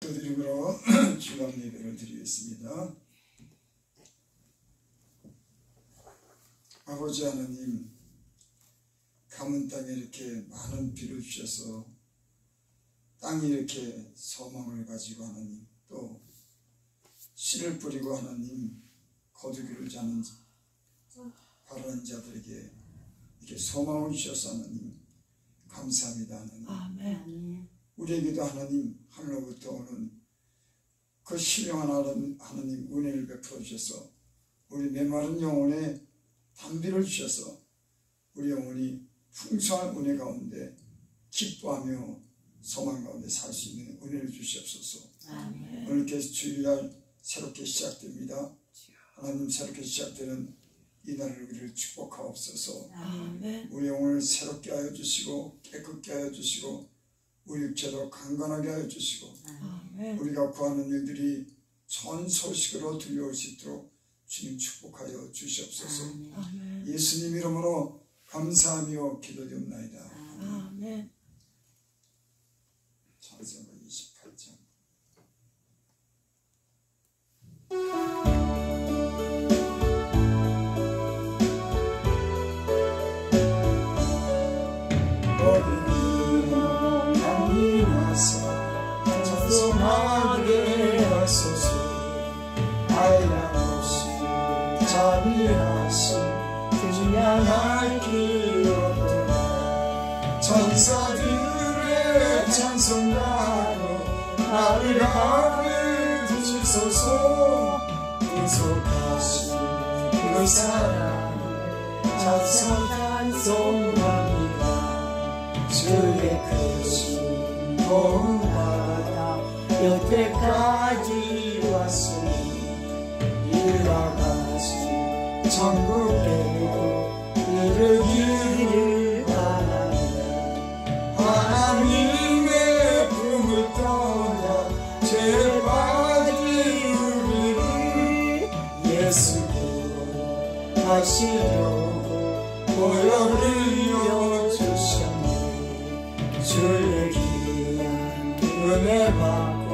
기도드림으로 주간 예배를 드리겠습니다. 아버지 하나님, 가문 땅에 이렇게 많은 비를 주셔서 땅이 이렇게 소망을 가지고 하나님, 또 씨를 뿌리고 하나님 거두기를 자는 바라는 자들에게 이렇게 소망을 주셔서 하나님 감사합니다. 하나님, 아멘. 우리에게도 하나님 하늘로부터 오는 그 신령한 하나님 은혜를 베풀어 주셔서 우리 메마른 영혼에 담비를 주셔서 우리 영혼이 풍성한 은혜 가운데 기뻐하며 소망 가운데 살 수 있는 은혜를 주시옵소서. 아멘. 오늘 계속 주일날 새롭게 시작됩니다. 하나님, 새롭게 시작되는 이 날을 우리를 축복하옵소서. 아멘. 우리 영혼을 새롭게 하여 주시고 깨끗게 하여 주시고 우리 육체도 강건하게 하여 주시고 아멘. 우리가 구하는 일들이 좋은 소식으로 들려올 수 있도록 주님 축복하여 주시옵소서. 아멘. 예수님 이름으로 감사하며 기도드립나이다. 아멘. 찬송가 28장. 찬송하게 하소서. 한량없이 자비하신 증량할 길 없도다. 천사들의 찬송가로 나를 가르치소서. 구속하신 그 사랑 찬송합니다. 주의 크신 도움받아 여태까지 왔으니 이와 같이 천국에도 이르기를 바랍니다. 하나님의 품을 떠나 죄 빠진 우리를 예수 구원하시려고 보혈을 주셨네. 주의 귀한 은혜 받고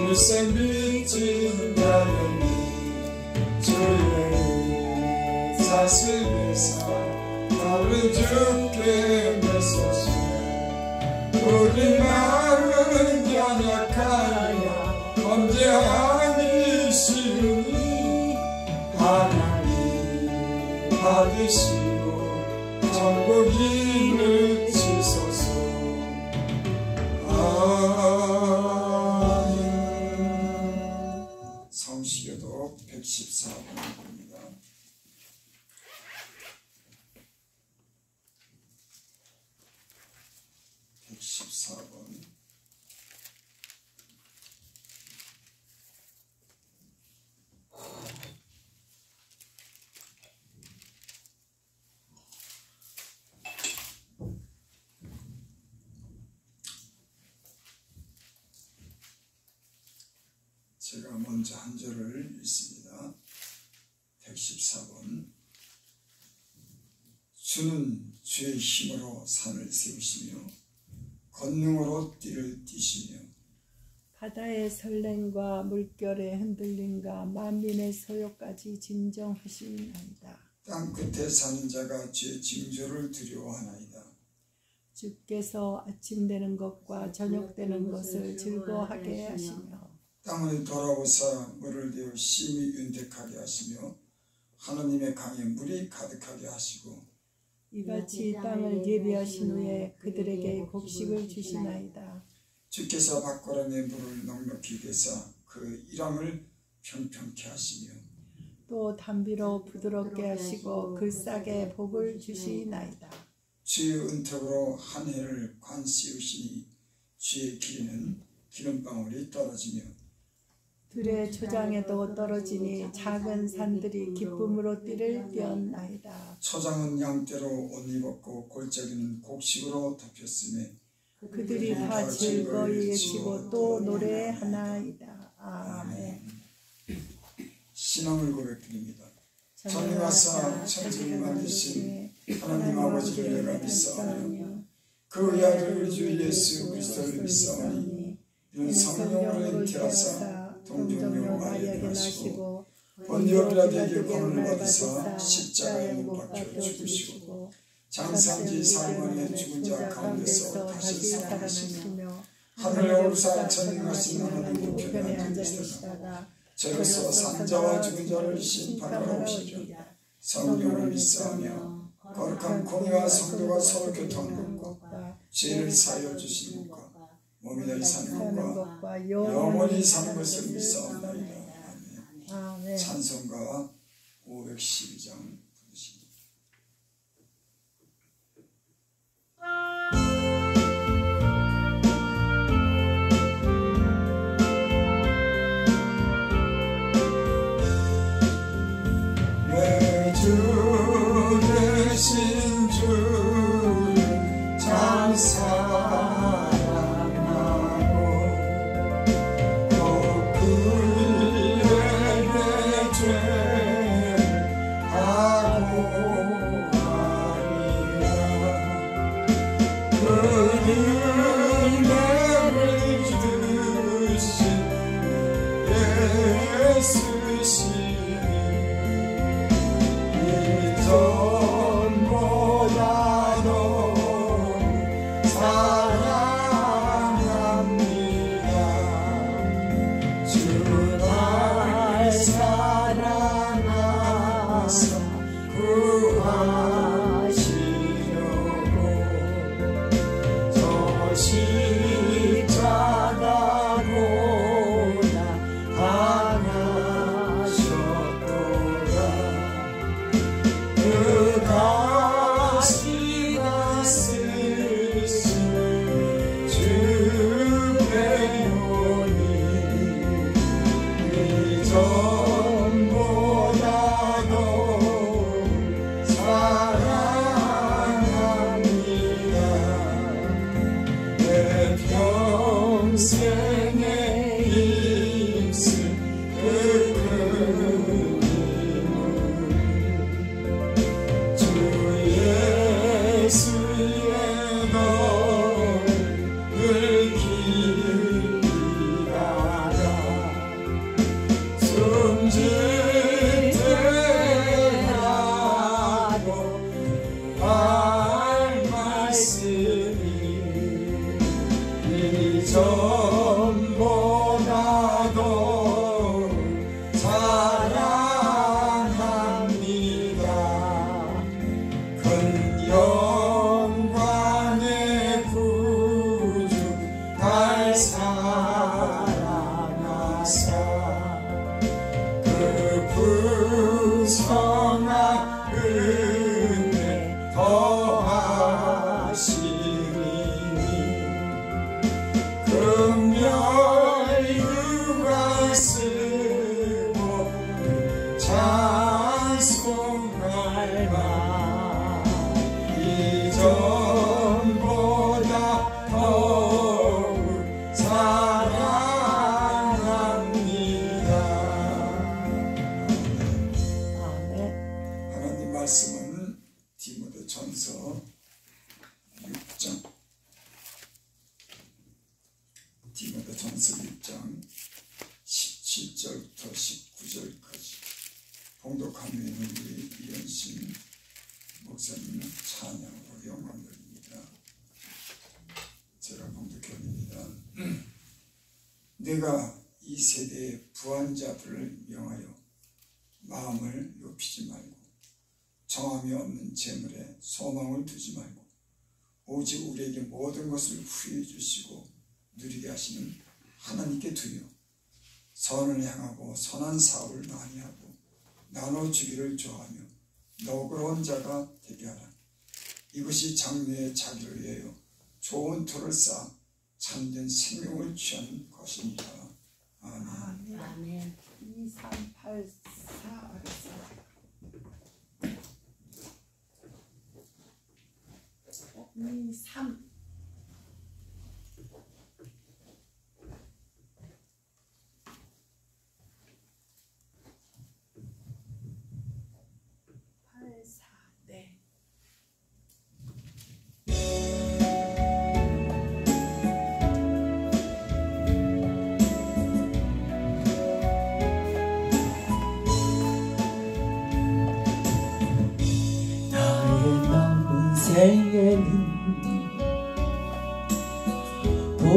일생 빚진 자들이 주의 사슬에서 나를 죽게 메소서. 우리 마음은 연약하여 범죄하기 쉬우니 하나님 받으시고 천국인을 주소서. 아멘. 성시교독 114번입니다. 제가 먼저 한 절을 읽습니다. 114번. 주는 주의 힘으로 산을 세우시며 권능으로 띠를 띠시며 바다의 설렘과 물결의 흔들림과 만민의 소요까지 진정하시나이다. 땅 끝에 사는 자가 주의 징조를 두려워하나이다. 주께서 아침 되는 것과 저녁 되는 것을 즐거워하게 하시며 땅을 돌아보사 물을 내어 심히 윤택하게 하시며 하느님의 강에 물이 가득하게 하시고 이같이 땅을 예비하신 후에 그들에게 곡식을 주시나이다. 주께서 밖바람에 물을 넉넉히 대사 그 일함을 평평케 하시며 또 담비로 부드럽게 하시고 그 싹에 복을 주시나이다. 주의 은택으로 한 해를 관 씌우시니 주의 길에는 기름방울이 떨어지며 들의 초장에도 떨어지니 작은 산들이 기쁨으로 띠를 띄었나이다. 초장은 양떼로 옷 입었고 골짜기는 곡식으로 덮였으며 그들이 다 즐거이 외치고 또 노래하나이다. 아멘. 신앙을 고백드립니다. 전능하사 천지를 만드신 하나님 아버지를 내가 믿사오며 그 아들 우리 주 예수 그리스도를 믿사오니 이는 이는 성령으로 잉태하사 동정녀 마리아에게 나시고 본디오 빌라도에게 고난을 받으사 십자가에 못 박혀 죽으시고 장사지 사흘 죽은 자 가운데서 다시 살아나시며 하늘에 오르사 전능하신 하나님 우편에 앉아 계시다가 저기서 산자와 죽은 자를 심판하러 오시리라. 성령을 믿사하며 거룩한 공의와 성도가 서로 교통하는 것과 죄를 사하여 주시는 것 몸이 늘 사는 것과 영원히 사는 것을 믿사옵나이다. 아멘. 찬송가 512장 부르십니다. 내 주 대신 주를 참 사랑하고 또 그에게 죄하고 하리라. 그 은혜를 주신 예수시니 전보다도 사랑합니다. 주 날 사랑하사 구하시려고 저 십자가보다 강하셨도다. 그 가시가 쓰신 주의 요니 이전보다도 사랑합니다. 내 평생에 힘쓴 그 주 예수의 너를 깊이 알아 숨짓하고 할 말씀이 이전보다도 사랑합니다. 큰 영광의 구주 날 사랑하사 그 풍성한 은혜 더하시리니 금멸유가 쓰고 찬송할 만 이전보다 더욱 사랑합니다. 아멘. 하나님 말씀은 디모데전서 6장 디모데전서 6장 17절부터 19절까지 봉독한 후에는 우리 이현신 목사님 찬양으로 영광 돌립니다. 제가 봉독해옵니다. 내가 이 세대의 부한자들을 명하여 마음을 높이지 말고 정함이 없는 재물에 소망을 두지 말고 오직 우리에게 모든 것을 후해 주시고 누리게 하시는 하나님께 두며 선을 향하고 선한 사업을 많이 하고 나눠주기를 좋아하며 너그러운 자가 되게 하라. 이것이 장래에 자기를 위하여 좋은 토를 쌓아 참된 생명을 취하는 것입니다. 아멘. 아멘. 2384 23 84 네.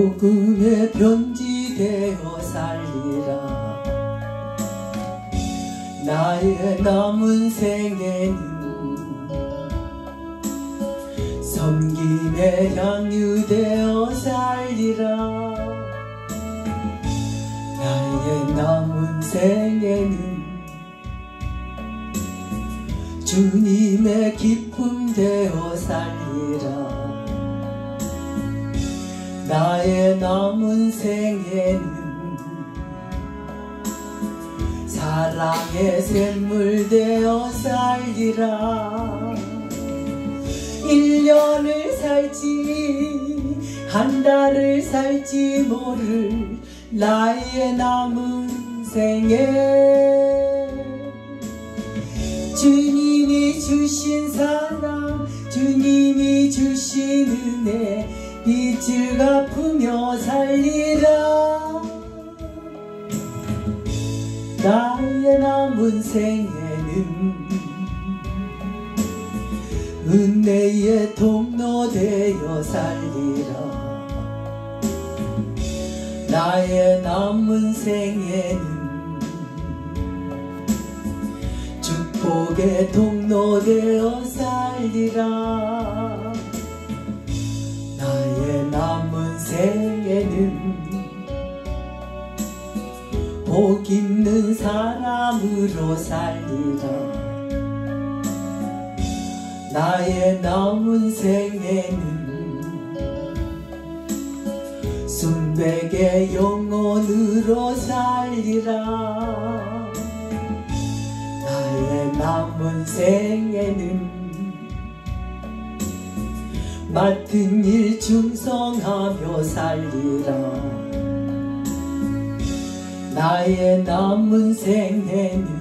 복음의 편지되어 살리라. 나의 남은 생에는 섬김의 향유되어 살리라. 나의 남은 생에는 주님의 기쁨 되어 살리라. 나의 남은 생에는 사랑의 샘물 되어 살리라. 1년을 살지 한 달을 살지 모를 나의 남은 생에 주님이 주신 사랑, 주님이 주신 은혜 빛을 갚으며 살리라. 나의 남은 생에는 은혜의 통로 되어 살리라. 나의 남은 생에는 축복의 통로 되어 살리라. 나의 남은 생에는 복 있는 사람으로 살리라. 나의 남은 생에는 순백의 영혼으로 살리라. 나의 남은 생에는 맡은 일 충성하며 살리라. 나의 남은 생에는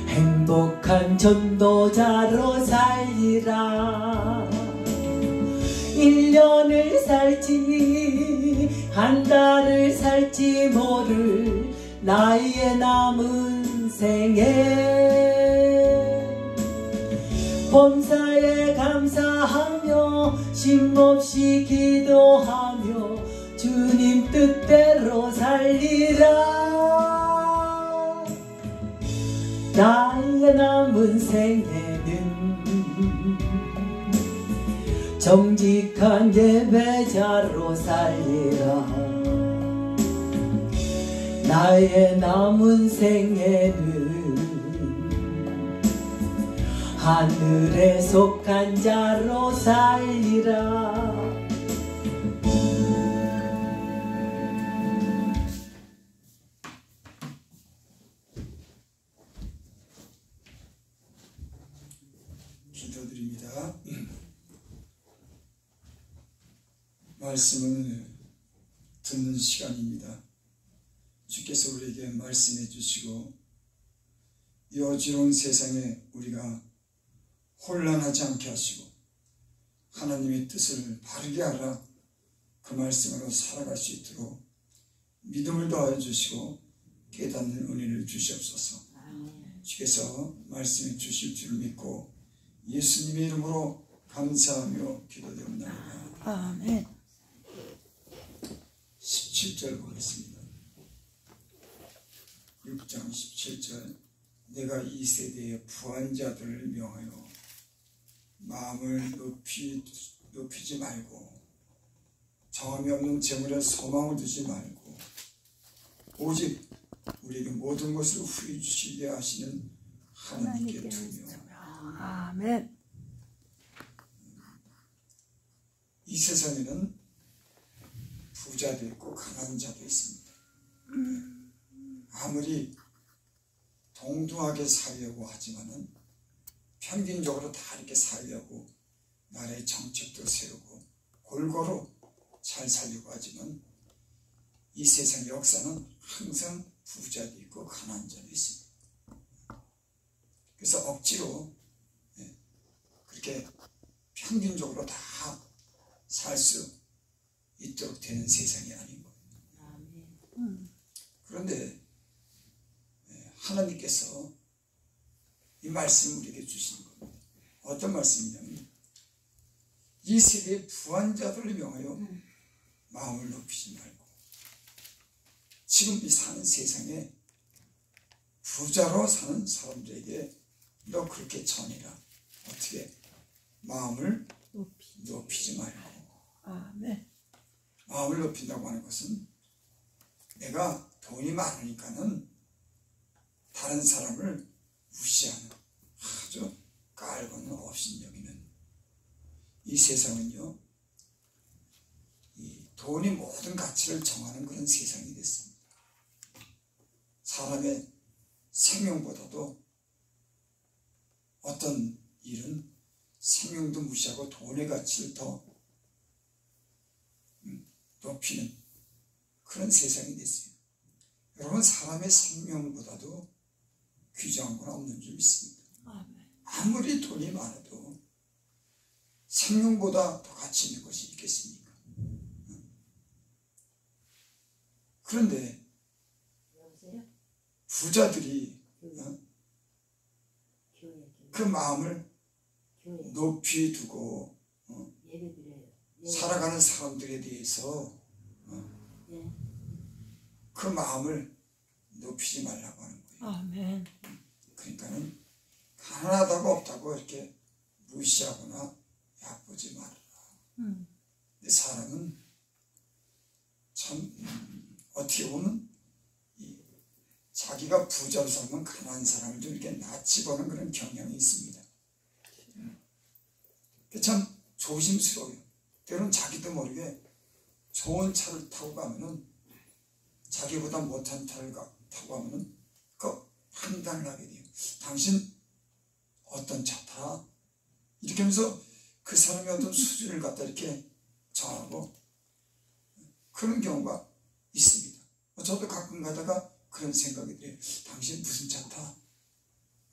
행복한 전도자로 살리라. 1년을 살지 한 달을 살지 모를 나의 남은 생에 범사에 감사하며 쉼없이 기도하며 주님 뜻대로 살리라. 나의 남은 생에는 정직한 예배자로 살리라. 나의 남은 생에는 하늘에 속한 자로 살리라. 기도드립니다. 말씀을 듣는 시간입니다. 주께서 우리에게 말씀해 주시고 이 어지러운 세상에 우리가 혼란하지 않게 하시고 하나님의 뜻을 바르게 알아 그 말씀으로 살아갈 수 있도록 믿음을 더하여 주시고 깨닫는 은혜를 주시옵소서. 주께서 말씀해 주실 줄 믿고 예수님의 이름으로 감사하며 기도드립니다. 아멘. 17절 보겠습니다. 6장 17절. 내가 이 세대의 부한 자들을 명하여 마음을 높이지 말고 정함이 없는 재물에 소망을 두지 말고 오직 우리에게 모든 것을 후히 주시게 하시는 하나님께 두며. 아멘. 이 세상에는 부자도 있고 가난한 자도 있습니다. 아무리 동등하게 살려고 하지만은 평균적으로 다 이렇게 살려고 나라의 정책도 세우고 골고루 잘 살려고 하지만 이 세상 역사는 항상 부자도 있고 가난한 자도 있습니다. 그래서 억지로 그렇게 평균적으로 다 살 수 있도록 되는 세상이 아닌 거예요. 그런데 하나님께서 이 말씀을 우리에게 주시는 겁니다. 어떤 말씀이냐면 이 세대의 부한 자들을 명하여 마음을 높이지 말고 지금 이 사는 세상에 부자로 사는 사람들에게 너 그렇게 전해라. 어떻게? 마음을 높이지 말고. 아멘. 마음을 높인다고 하는 것은 내가 돈이 많으니까는 다른 사람을 무시하는 아주 깔고는 업신여기는 이 세상은요, 이 돈이 모든 가치를 정하는 그런 세상이 됐습니다. 사람의 생명보다도 어떤 일은 생명도 무시하고 돈의 가치를 더 높이는 그런 세상이 됐어요. 여러분, 사람의 생명보다도 귀중한 건 없는 줄 믿습니다. 아무리 돈이 많아도 생명보다 더 가치 있는 것이 있겠습니까? 그런데 부자들이 그 마음을 높이 두고 살아가는 사람들에 대해서 그 마음을 높이지 말라고 하는 거예요. 아멘. 그러니까는 가난하다고 없다고 이렇게 무시하거나 얕보지 말아라. 근데 사람은 참 어떻게 보면 자기가 부자로 살면 가난한 사람을 좀 이렇게 낯이 보는 그런 경향이 있습니다. 참 조심스러워요. 때로는 자기도 모르게 좋은 차를 타고 가면은 자기보다 못한 차를 타고 가면은 그 판단을 하게 돼요. 당신 어떤 차 타? 이렇게 하면서 그 사람의 어떤 수준을 갖다 이렇게 정하고 그런 경우가 있습니다. 저도 가끔 가다가 그런 생각이 들어요. 당신 무슨 차 타?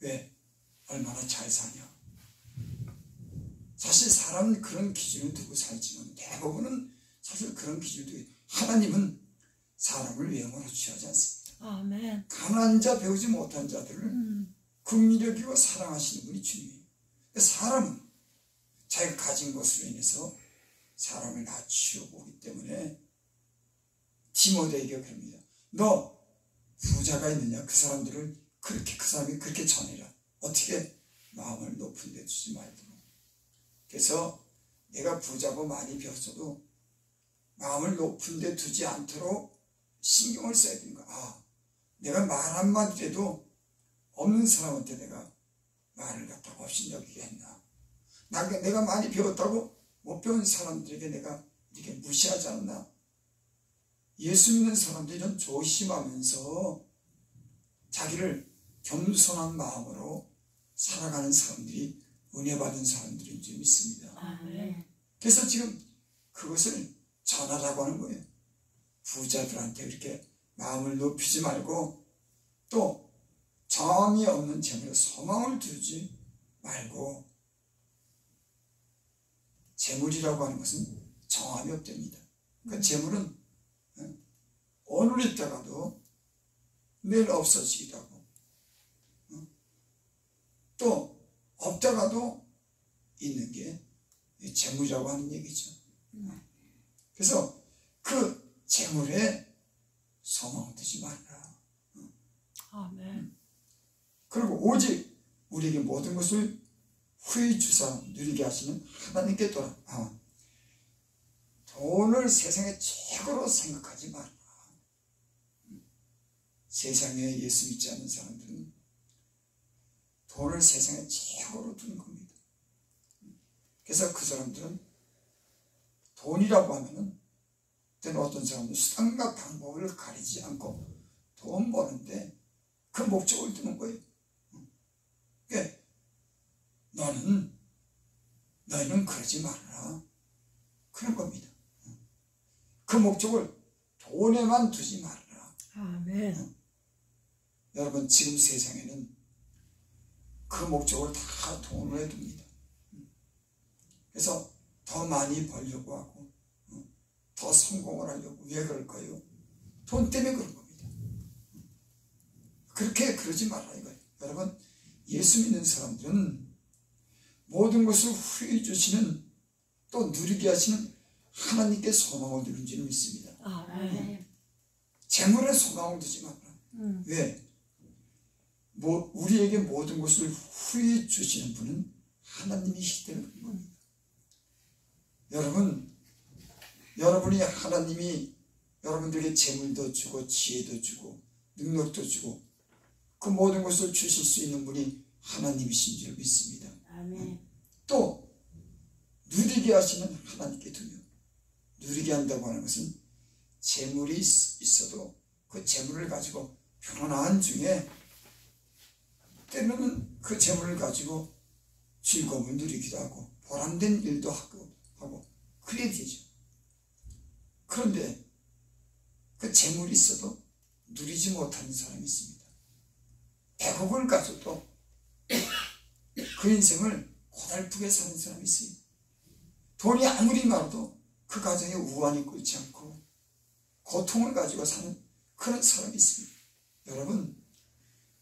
왜? 얼마나 잘 사냐? 사실 사람은 그런 기준을 두고 살지만 대부분은 사실 그런 기준을 두고 하나님은 사람을 외모로 취하지 않습니다. 아멘. 가난한 자, 배우지 못한 자들을 긍휼히 여기고 사랑하시는 분이 주님이에요. 사람은 자기가 가진 것으로 인해서 사람을 낮추어 보기 때문에 디모데에게 그럽니다. 너 부자가 있느냐? 그 사람들을 그렇게 그 사람이 그렇게 전해라. 어떻게? 마음을 높은 데 두지 말도록. 그래서 내가 부자고 많이 배웠어도 마음을 높은 데 두지 않도록 신경을 써야 되는 거야. 내가 말 한마디라도 없는 사람한테 내가 말을 갖다가 업신여기게 했나? 내가 많이 배웠다고 못 배운 사람들에게 내가 이렇게 무시하지 않나? 예수 믿는 사람들은 조심하면서 자기를 겸손한 마음으로 살아가는 사람들이 은혜 받은 사람들인 줄 믿습니다. 아멘. 그래서 지금 그것을 전하라고 하는 거예요. 부자들한테 이렇게 마음을 높이지 말고 또 정이 없는 재물에 소망을 두지 말고 재물이라고 하는 것은 정함이 없답니다. 그 재물은 오늘 있다가도 내일 없어지기도 하고 또 없다가도 있는 게 재물이라고 하는 얘기죠. 그래서 그 재물에 소망 두지 말라. 아멘. 그리고 오직 우리에게 모든 것을 후히 주사 누리게 하시는 하나님께 돌아. 돈을 세상의 최고로 생각하지 말라. 세상에 예수 믿지 않는 사람들은 돈을 세상의 최고로 두는 겁니다. 그래서 그 사람들은 돈이라고 하면은 때는 어떤 사람은 수단과 방법을 가리지 않고 돈 버는데 그 목적을 두는 거예요. 그러니까 너희는 그러지 말아라. 그런 겁니다. 그 목적을 돈에만 두지 말아라. 아멘. 여러분, 지금 세상에는 그 목적을 다 돈으로 해둡니다. 그래서 더 많이 벌려고 하고 더 성공을 하려고. 왜 그럴까요? 돈 때문에 그런 겁니다. 그러지 말라 이거예요. 여러분, 예수 믿는 사람들은 모든 것을 후히 주시는 또 누리게 하시는 하나님께 소망을 두는 줄 믿습니다. 아멘. 재물에 소망을 두지 마라. 왜? 우리에게 모든 것을 후히 주시는 분은 하나님이시기 때문인 겁니다. 여러분이 하나님이 여러분들에게 재물도 주고 지혜도 주고 능력도 주고 그 모든 것을 주실 수 있는 분이 하나님이신 줄 믿습니다. 아멘. 또 누리게 하시는 하나님께 두며, 누리게 한다고 하는 것은 재물이 있어도 그 재물을 가지고 편안한 중에 때로는 그 재물을 가지고 즐거움을 누리기도 하고 보람된 일도 하고 그래야 되죠. 그런데 그 재물이 있어도 누리지 못하는 사람이 있습니다. 100억을 가져도 그 인생을 고달프게 사는 사람이 있어요. 돈이 아무리 많아도 그 가정에 우환이 끓지 않고 고통을 가지고 사는 그런 사람이 있습니다.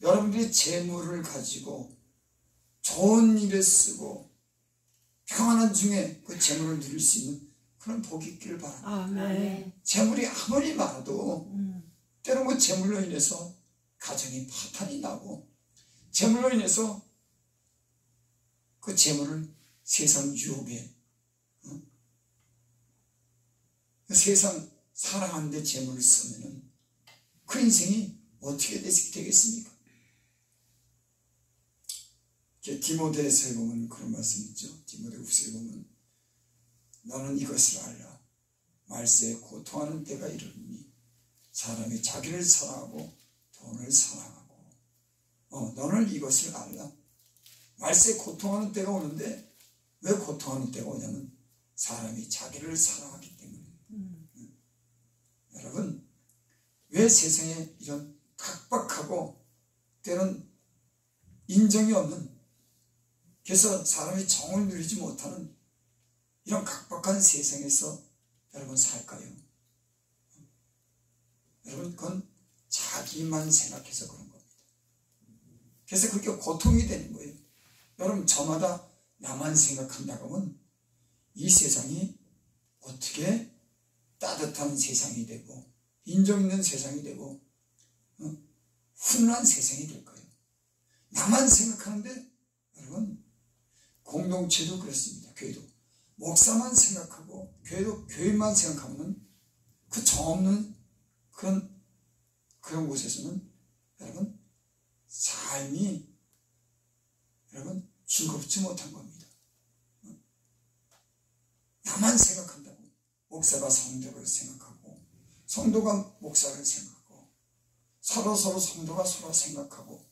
여러분들이 재물을 가지고 좋은 일에 쓰고 평안한 중에 그 재물을 누릴 수 있는 그런 복이 있기를 바랍니다. 아멘. 재물이 아무리 많아도 때로는 그 재물로 인해서 가정이 파탄이 나고 재물로 인해서 그 재물을 세상 유혹에 세상 사랑하는 데 재물을 쓰면 그 인생이 어떻게 되겠습니까? 디모데서에 보면 그런 말씀이 있죠. 디모데후서에 보면 너는 이것을 알라. 말세에 고통하는 때가 이르니 사람이 자기를 사랑하고 돈을 사랑하고 너는 이것을 알라. 말세에 고통하는 때가 오는데 왜 고통하는 때가 오냐면 사람이 자기를 사랑하기 때문에. 여러분, 왜 세상에 이런 각박하고 때는 인정이 없는, 그래서 사람이 정을 누리지 못하는 이런 각박한 세상에서 여러분 살까요? 여러분, 그건 자기만 생각해서 그런 겁니다. 그래서 그게 고통이 되는 거예요. 여러분, 저마다 나만 생각한다고 하면 이 세상이 어떻게 따뜻한 세상이 되고 인정 있는 세상이 되고 훈훈한 세상이 될 거예요. 나만 생각하는데 여러분, 공동체도 그렇습니다. 교회도 목사만 생각하고 교회도 교회만 생각하면 그 정없는 그런 곳에서는 여러분 삶이 여러분 즐겁지 못한 겁니다. 나만 생각한다고 목사가 성도를 생각하고 성도가 목사를 생각하고 서로 성도가 서로 생각하고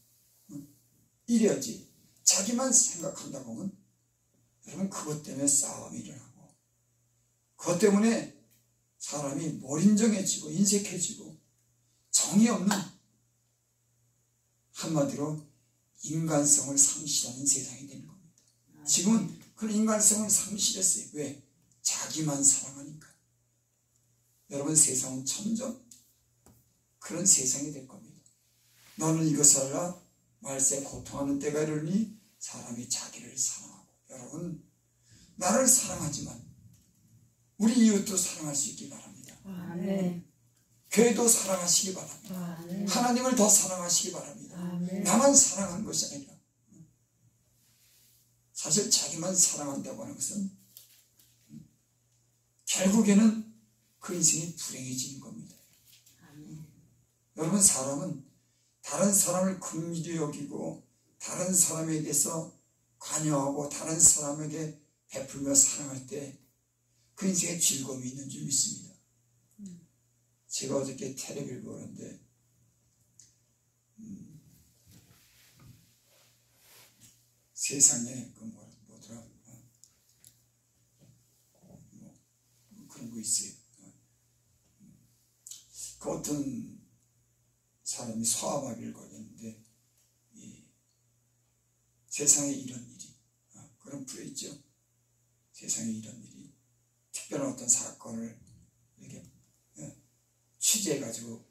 이래야지. 자기만 생각한다고 하면 여러분 그것 때문에 싸움이 일어나고 그것 때문에 사람이 몰인정해지고 인색해지고 정이 없는, 한마디로 인간성을 상실하는 세상이 되는 겁니다. 지금은 그런 인간성을 상실했어요. 왜? 자기만 사랑하니까. 여러분, 세상은 점점 그런 세상이 될 겁니다. 너는 이것을 알라. 말세 고통하는 때가 이르니 사람이 자기를 사랑하고. 여러분, 나를 사랑하지만 우리 이웃도 사랑할 수 있기 바랍니다. 아멘. 교회도 사랑하시기 바랍니다. 아멘. 하나님을 더 사랑하시기 바랍니다. 아멘. 나만 사랑하는 것이 아니라 사실 자기만 사랑한다고 하는 것은 결국에는 그 인생이 불행해지는 겁니다. 여러분, 사람은 다른 사람을 긍휼히 여기고 다른 사람에 대해서 관여하고 다른 사람에게 베풀며 사랑할 때 그 인생에 즐거움이 있는 줄 믿습니다. 제가 어저께 텔레비를 보는데 세상에 그 뭐더라 그런 거 있어요. 그 어떤 사람이 소아마비를 걸렸는데 세상에 이런 일이 그런 프로 있죠. 세상에 이런 일이 특별한 어떤 사건을 이렇게 취재해가지고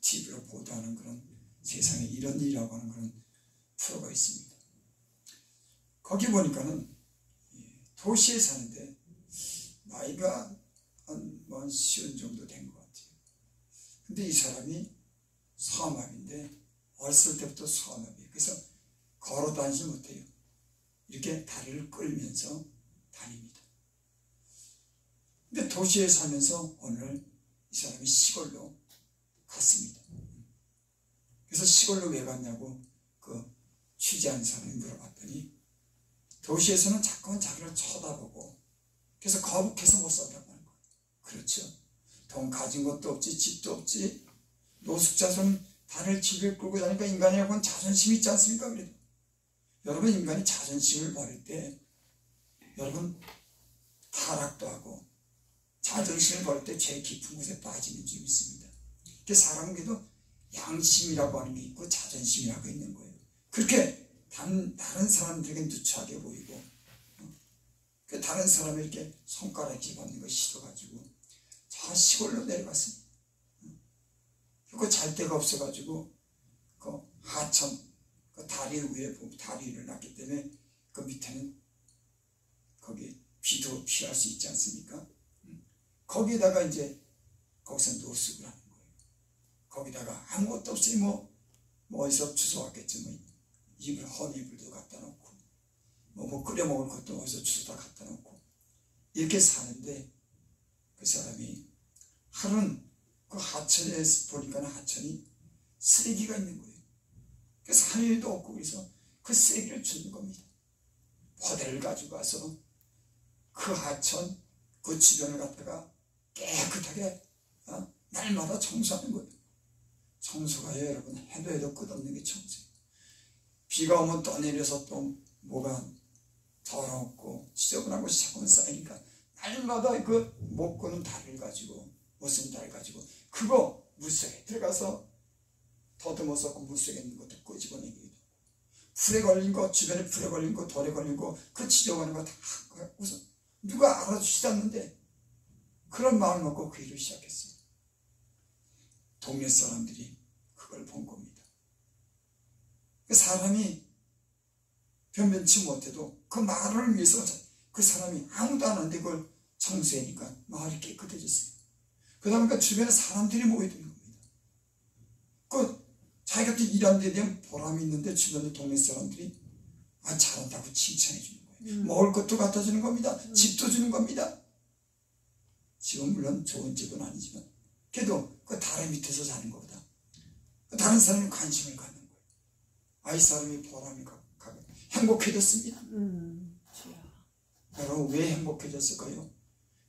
TV로 보도하는 그런 세상에 이런 일이라고 하는 그런 프로가 있습니다. 거기 보니까는 도시에 사는데 나이가 한 쉬운 정도 된 것 같아요. 근데 이 사람이 소아마비인데 어렸을 때부터 소아마비예요. 그래서 걸어 다니지 못해요. 이렇게 다리를 끌면서 다닙니다. 근데 도시에 살면서 오늘 이 사람이 시골로 갔습니다. 그래서 시골로 왜 갔냐고 그 취재한 사람이 물어봤더니 도시에서는 자꾸만 자기를 쳐다보고 그래서 거북해서 못 산다고 하는 거예요. 그렇죠. 돈 가진 것도 없지, 집도 없지, 노숙자처럼 다리를 집에 끌고 다니까 인간이라고는 자존심이 있지 않습니까? 그래도 여러분, 인간이 자존심을 버릴 때 여러분 타락도 하고 자존심을 버릴 때 제일 깊은 곳에 빠지는 줄 믿습니다. 사람은 그래도 양심이라고 하는 게 있고 자존심이라고 있는 거예요. 그렇게 다른 사람들에게 누추하게 보이고 다른 사람이 이렇게 손가락 집어넣는 거 시도가지고 저 시골로 내려갔습니다. 그리고 잘 데가 없어가지고 그 하천 그 다리 위에 다리를 놨기 때문에 그 밑에는 거기 비도 피할 수 있지 않습니까? 거기에다가 이제 거기서 노숙을 하는 거예요. 거기다가 아무것도 없이 뭐 어디서 주워왔겠지, 뭐 이불 헌이불도 갖다 놓고 뭐 끓여 먹을 것도 어디서 주워다 갖다 놓고 이렇게 사는데 그 사람이 하루는 그 하천에 보니까 하천이 쓰레기가 있는 거예요. 그래서 할 일도 없고 그래서 그 쓰레기를 주는 겁니다. 포대를 가지고 가서 그 하천 그 주변을 갖다가 깨끗하게 날마다 청소하는 거예요. 청소가 여러분 해도 끝없는 게 청소예요. 비가 오면 떠내려서 또 뭐가 더럽고 지저분한 것이 자꾸만 쌓이니까 날마다 그 못 끄는 다리를 가지고 못 쓰는 다리를 가지고 그거 물속에 들어가서 더듬어서 그 물속에 있는 것도 끄집어내기도 하고 불에 걸린 거, 주변에 불에 걸린 거, 돌에 걸린 거, 그 지저분한 거 다 갖고서 누가 알아주지도 않는데 그런 마음을 먹고 그 일을 시작했어요. 동네 사람들이 그걸 본 겁니다. 그 사람이 변변치 못해도 그 마을을 위해서 그 사람이 아무도 안 하는데 그걸 청소하니까 마을이 깨끗해졌어요. 그러다 보니까 주변에 사람들이 모여드는 겁니다. 그 자기가 일하는 데 대한 보람이 있는데 주변의 동네 사람들이 잘한다고 칭찬해 주는 거예요. 먹을 것도 갖다 주는 겁니다. 집도 주는 겁니다. 집은 물론 좋은 집은 아니지만 그래도 그 다리 밑에서 사는 것보다 다른 사람이 관심을 갖는 거예요. 이 사람이 보람이 가고 행복해졌습니다. 여러분 왜 행복해졌을까요?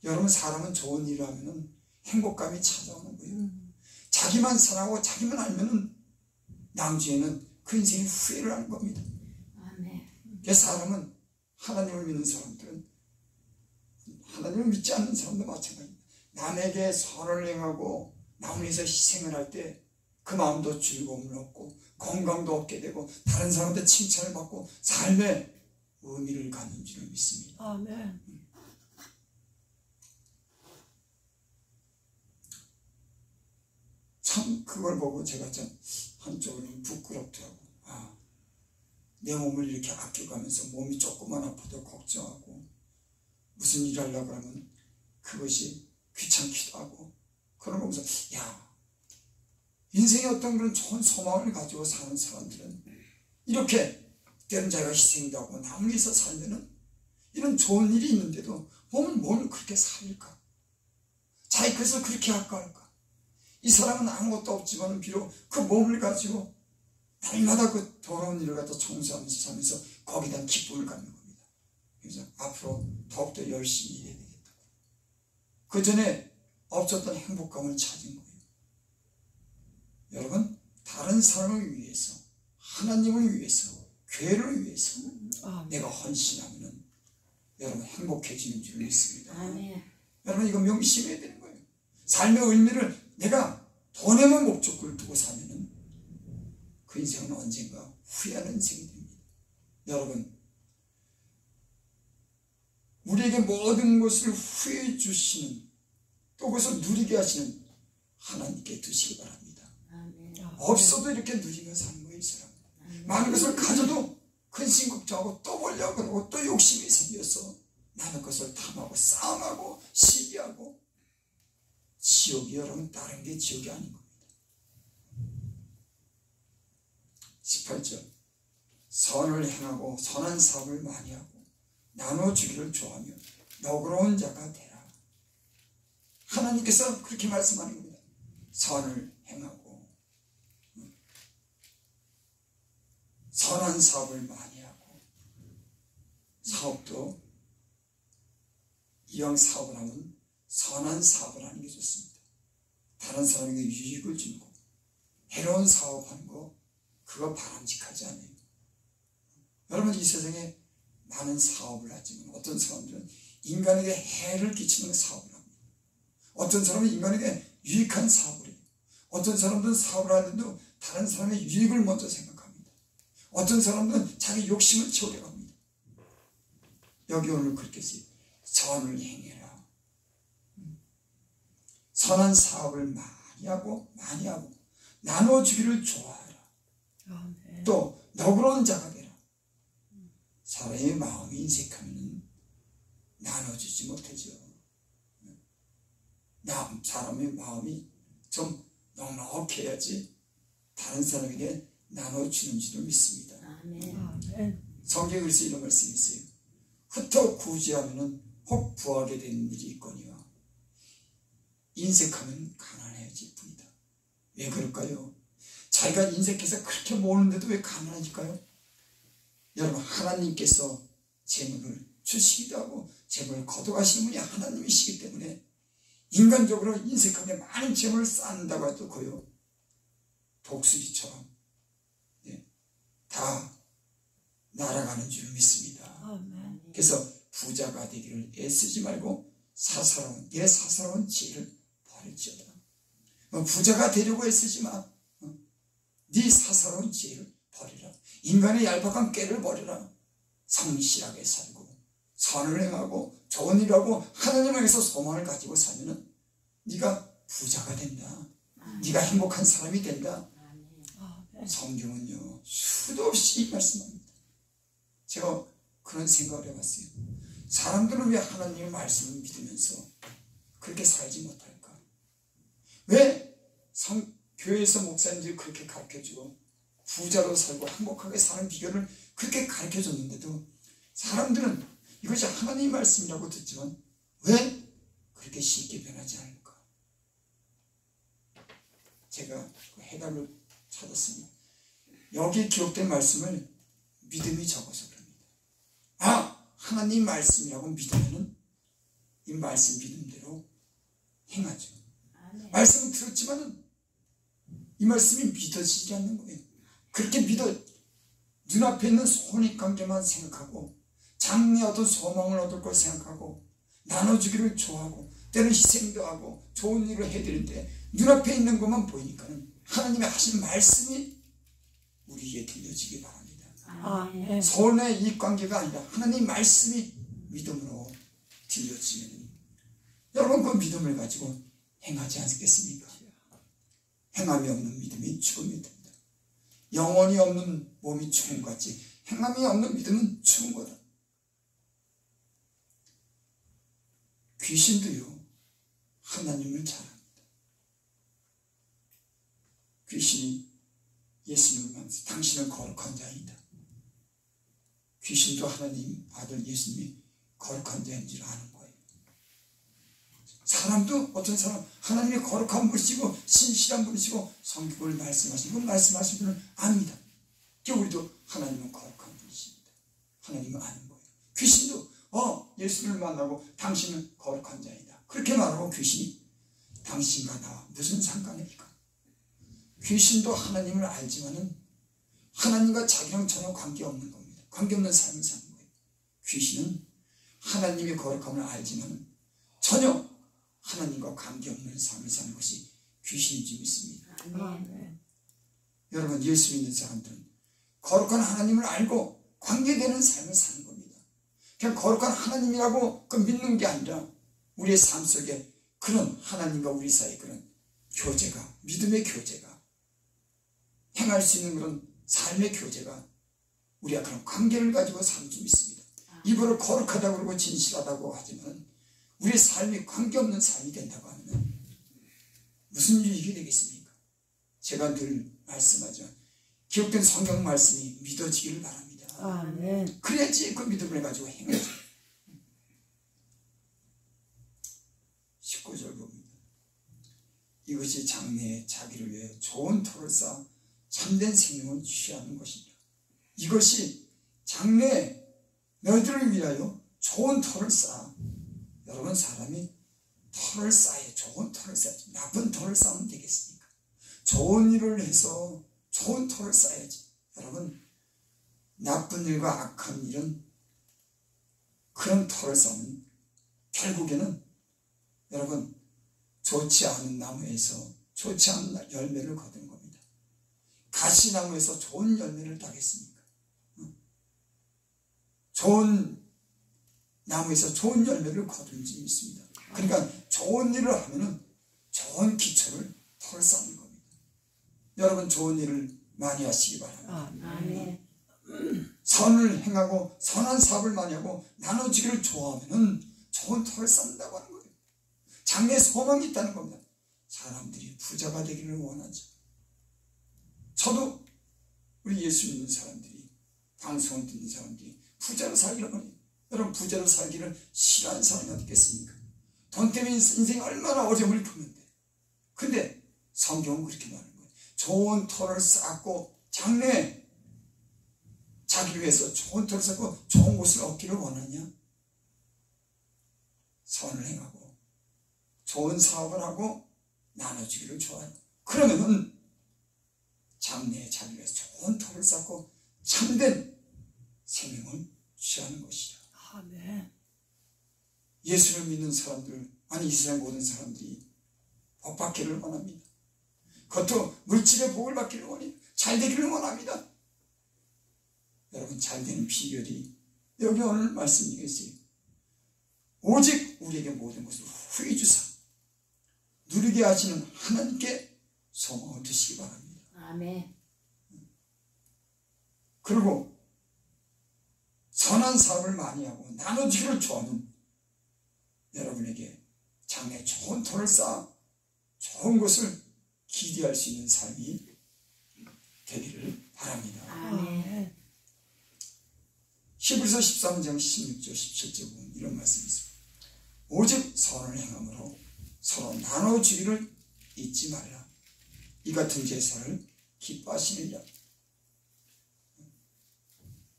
여러분 사람은 좋은 일을 하면 행복감이 찾아오는 거예요. 자기만 사랑하고 자기만 알면은 나중에는 그 인생이 후회를 하는 겁니다. 그래서 사람은 하나님을 믿는 사람들은 하나님을 믿지 않는 사람도 마찬가지입니다. 남에게 선을 행하고 남을 위해서 희생을 할 때 그 마음도 즐거움을 얻고 건강도 얻게 되고 다른 사람한테 칭찬을 받고 삶에 의미를 갖는 줄 믿습니다. 아멘. 참 그걸 보고 제가 참 한쪽으로는 부끄럽더라고. 내 몸을 이렇게 아껴가면서 몸이 조금만 아파도 걱정하고 무슨 일을 하려고 하면 그것이 귀찮기도 하고 그런 거 보면서 인생의 어떤 그런 좋은 소망을 가지고 사는 사람들은 이렇게 때론 자기가 희생도 하고 남을 위해서 살면은 이런 좋은 일이 있는데도 몸은 뭘 그렇게 살릴까? 자기 그래서 그렇게 할까? 이 사람은 아무것도 없지만 비록 그 몸을 가지고 날마다 그 더러운 일을 갖다 청소하면서 살면서 거기에 대한 기쁨을 갖는 겁니다. 그래서 앞으로 더욱더 열심히 일해야 되겠다고. 그 전에 없었던 행복감을 찾은 거예요. 여러분 다른 사람을 위해서 하나님을 위해서 교회를 위해서 내가 헌신하면 여러분 행복해지는 줄 믿습니다. 여러분 이거 명심해야 되는 거예요. 삶의 의미를 내가 돈에만 목적을 두고 사면은 그 인생은 언젠가 후회하는 인생이 됩니다. 여러분 우리에게 모든 것을 후회해 주시는 또 그것을 누리게 하시는 하나님께 두시기 바랍니다. 없어도 이렇게 누리며 사는 거예요. 이 사람 많은 것을 가져도 근심 걱정하고 또 보려고 그러고 또 욕심이 생겨서 남의 것을 탐하고 싸움하고 시기하고, 지옥이 여러분 다른 게 지옥이 아닌 겁니다. 18절 선을 행하고 선한 사업을 많이 하고 나눠주기를 좋아하며 너그러운 자가 되라. 하나님께서 그렇게 말씀하는 겁니다. 선을 행하고 선한 사업을 많이 하고, 사업도 이왕 사업을 하면 선한 사업을 하는 게 좋습니다. 다른 사람에게 유익을 주는 거, 해로운 사업하는 거, 그거 바람직하지 않아요. 여러분, 이 세상에 많은 사업을 하지만 어떤 사람들은 인간에게 해를 끼치는 사업을 합니다. 어떤 사람은 인간에게 유익한 사업을 해요. 어떤 사람들은 사업을 하는데도 다른 사람의 유익을 먼저 생각합니다. 어떤 사람들은 자기 욕심을 채우려고 합니다. 여기 오늘 그렇게 써요. 선을 행해라. 선한 사업을 많이 하고 나눠주기를 좋아하라. 또 너그러운 자가 되라. 사람의 마음이 인색하면 나눠주지 못하죠. 사람의 마음이 좀 넉넉해야지 다른 사람에게 나눠주는 줄을 믿습니다. 성경에 그래서 이런 말씀이 있어요. 흩어 구제하면 혹 부하게 되는 일이 있거니와 인색하면 가난해질 뿐이다. 왜 그럴까요? 자기가 인색해서 그렇게 모으는데도 왜 가난해질까요? 여러분, 하나님께서 재물을 주시기도 하고 재물을 거둬가시는 분이 하나님이시기 때문에 인간적으로 인색하게 많은 재물을 쌓는다고 해도 거요 독수리처럼 다 날아가는 줄 믿습니다. 그래서 부자가 되기를 애쓰지 말고 내 사사로운 지혜를 버릴지어다. 부자가 되려고 애쓰지 마. 네 사사로운 지혜를 버리라. 인간의 얄팍한 꾀를 버리라. 성실하게 살고 선을 행하고 좋은 일하고 하나님을 위해서 소망을 가지고 살면 네가 부자가 된다. 네가 행복한 사람이 된다. 성경은요 수도 없이 말씀합니다. 제가 그런 생각을 해봤어요. 사람들은 왜 하나님의 말씀을 믿으면서 그렇게 살지 못할까? 왜 교회에서 목사님들이 그렇게 가르쳐주고 부자로 살고 행복하게 사는 비결을 그렇게 가르쳐줬는데도 사람들은 이것이 하나님의 말씀이라고 듣지만 왜 그렇게 쉽게 변하지 않을까? 제가 그 해답을 찾았습니다. 여기 기록된 말씀을 믿음이 적어서 그럽니다. 하나님 말씀이라고 믿으면 이 말씀 믿음대로 행하죠. 말씀을 들었지만 이 말씀이 믿어지지 않는 거예요. 그렇게 눈앞에 있는 손익관계만 생각하고 장래 어떤 소망을 얻을 걸 생각하고 나눠주기를 좋아하고 때는 희생도 하고 좋은 일을 해드리는데 눈앞에 있는 것만 보이니까는 하나님의 하신 말씀이 우리에게 들려지기 바랍니다. 손의 이익관계가 아니라 하나님 말씀이 믿음으로 들려지면 여러분 그 믿음을 가지고 행하지 않겠습니까? 행함이 없는 믿음이 죽음이 됩니다. 영혼이 없는 몸이 죽은 것 같이 행함이 없는 믿음은 죽은 거다. 귀신도요 하나님을 잘 압니다. 귀신이 예수님을 만나서 당신은 거룩한 자이다. 귀신도 하나님 아들 예수님이 거룩한 자인 줄 아는 거예요. 사람도 어떤 사람 하나님이 거룩한 분이시고 신실한 분이시고 성경을 말씀하시는 분을 압니다. 우리도 하나님은 거룩한 분이십니다. 하나님은 아는 거예요. 귀신도 예수를 만나고 당신은 거룩한 자이다. 그렇게 말하고 귀신이 당신과 나와 무슨 상관일까? 귀신도 하나님을 알지만은 하나님과 자기랑 전혀 관계없는 겁니다. 관계없는 삶을 사는 거예요. 귀신은 하나님의 거룩함을 알지만은 전혀 하나님과 관계없는 삶을 사는 것이 귀신인 줄 믿습니다. 여러분, 예수 믿는 사람들은 거룩한 하나님을 알고 관계되는 삶을 사는 겁니다. 그냥 거룩한 하나님이라고 믿는 게 아니라 우리의 삶 속에 그런 하나님과 우리 사이 그런 교제가, 믿음의 교제가, 행할 수 있는 그런 삶의 교제가 우리가 그런 관계를 가지고 사는 줄 믿습니다. 입으로 거룩하다고 그러고 진실하다고 하지만 우리 삶이 관계없는 삶이 된다고 하면 무슨 유익이 되겠습니까? 제가 늘 말씀하죠. 기록된 성경 말씀이 믿어지기를 바랍니다. 아멘. 그래야지 그 믿음을 가지고 행하죠. 19절 봅니다. 이것이 장래에 자기를 위해 좋은 터를 쌓아 참된 생명을 취하는 것이다. 이것이 장래에 너희들을 위하여 좋은 터를 쌓아. 여러분, 사람이 터를 쌓아야 좋은 터를 쌓아야지 나쁜 터를 쌓으면 되겠습니까? 좋은 일을 해서 좋은 터를 쌓아야지. 여러분, 나쁜 일과 악한 일은 그런 터를 쌓으면 결국에는 여러분 좋지 않은 나무에서 좋지 않은 열매를 거두는 겁니다. 가시나무에서 좋은 열매를 따겠습니까? 좋은 나무에서 좋은 열매를 거두는 줄 믿습니다. 그러니까 좋은 일을 하면은 좋은 기초를 터를 쌓는 겁니다. 여러분, 좋은 일을 많이 하시기 바랍니다. 아멘. 선을 행하고 선한 사업을 많이 하고 나눠주기를 좋아하면은 좋은 터를 쌓는다고 하는 거예요. 장래에 소망이 있다는 겁니다. 사람들이 부자가 되기를 원하죠. 저도 우리 예수 믿는 사람들이, 방송을 듣는 사람들이 부자로 살기를 원해요. 여러분, 부자로 살기를 싫어하는 사람이 어디 있겠습니까? 돈 때문에 인생이 얼마나 어려움을 겪는데. 근데 성경은 그렇게 말하는 거예요. 좋은 터를 쌓고 장래에 자기 위해서 좋은 터를 쌓고 좋은 곳을 얻기를 원하냐? 선을 행하고 좋은 사업을 하고 나눠주기를 좋아해요. 그러면은 장래에 자기 위해서 좋은 터를 쌓고 참된 생명을 취하는 것이다. 아멘. 예수를 믿는 사람들, 아니 이 세상 모든 사람들이 복 받기를 원합니다. 그것도 물질의 복을 받기를 원해요. 잘 되기를 원합니다. 여러분, 잘 되는 비결이 여기 오늘 말씀이 있어요. 오직 우리에게 모든 것을 후히 주사 누리게 하시는 하나님께 소망을 두시기 바랍니다. 아멘. 그리고 선한 사업을 많이 하고 나눠주기를 좋아하는 여러분에게 장래 좋은 터를 쌓아 좋은 것을 기대할 수 있는 삶이 되기를 바랍니다. 아멘. 히브리서 13장 16절 17절 보면 이런 말씀이 있습니다. 오직 선을 행함으로 서로 나눠주기를 잊지 말라. 이 같은 제사를 기뻐하시느니라.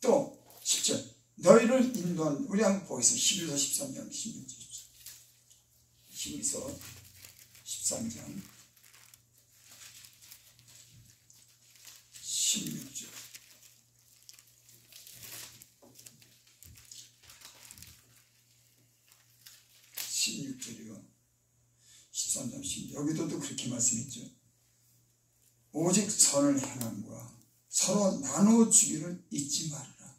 또 10절 너희를 인도한, 우리 한번 보겠습니다. 히브리서 13장 16절. 히브리서 13장 16절. (16절이요) 13장 16절. 여기도 그렇게 말씀했죠. 오직 선을 행함과 서로 나눠주기를 잊지 말아라.